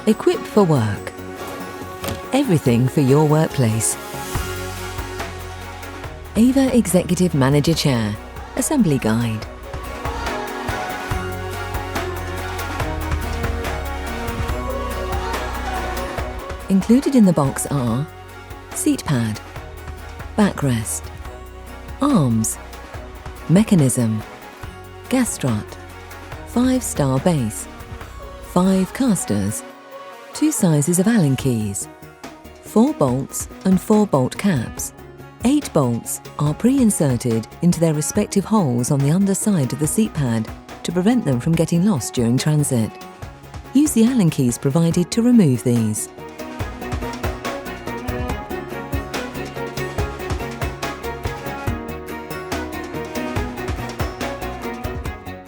Equipped for work. Everything for your workplace. Ava Executive Manager Chair. Assembly Guide. Included in the box are seat pad, backrest, arms, mechanism, gas strut, 5-star base, 5 casters, 2 sizes of Allen keys, 4 bolts and 4 bolt caps. 8 bolts are pre-inserted into their respective holes on the underside of the seat pad to prevent them from getting lost during transit. Use the Allen keys provided to remove these.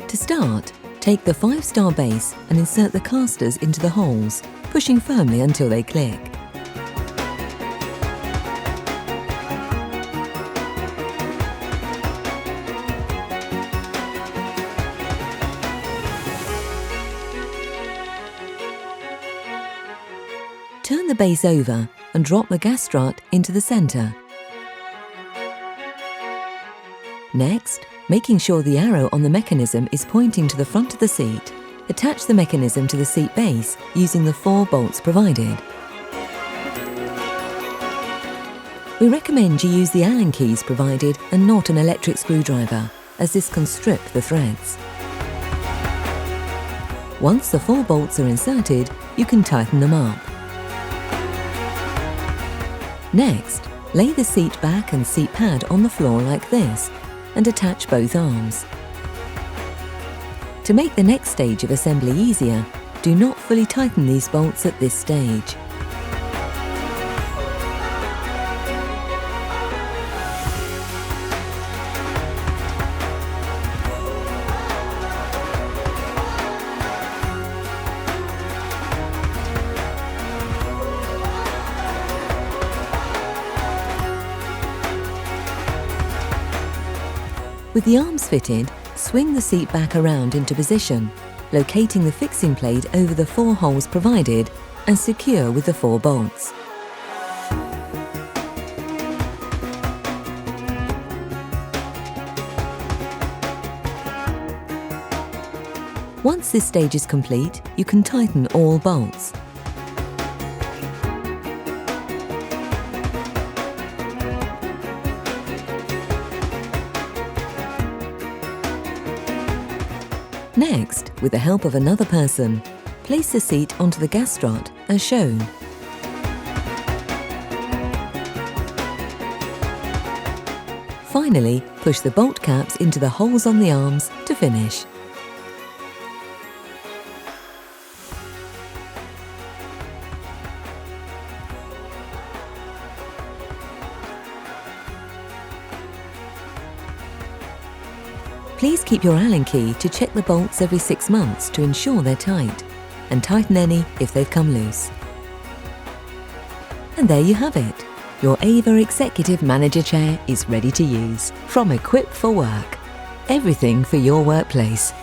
To start, take the 5-star base and insert the casters into the holes, pushing firmly until they click. Turn the base over and drop the gas strut into the centre. Next, making sure the arrow on the mechanism is pointing to the front of the seat, attach the mechanism to the seat base using the 4 bolts provided. We recommend you use the Allen keys provided and not an electric screwdriver, as this can strip the threads. Once the 4 bolts are inserted, you can tighten them up. Next, lay the seat back and seat pad on the floor like this and attach both arms. To make the next stage of assembly easier, do not fully tighten these bolts at this stage. With the arms fitted, swing the seat back around into position, locating the fixing plate over the 4 holes provided and secure with the 4 bolts. Once this stage is complete, you can tighten all bolts. Next, with the help of another person, place the seat onto the gas strut as shown. Finally, push the bolt caps into the holes on the arms to finish. Please keep your Allen key to check the bolts every 6 months to ensure they're tight, and tighten any if they've come loose. And there you have it. Your Ava Executive Manager Chair is ready to use. From Equipped for Work. Everything for your workplace.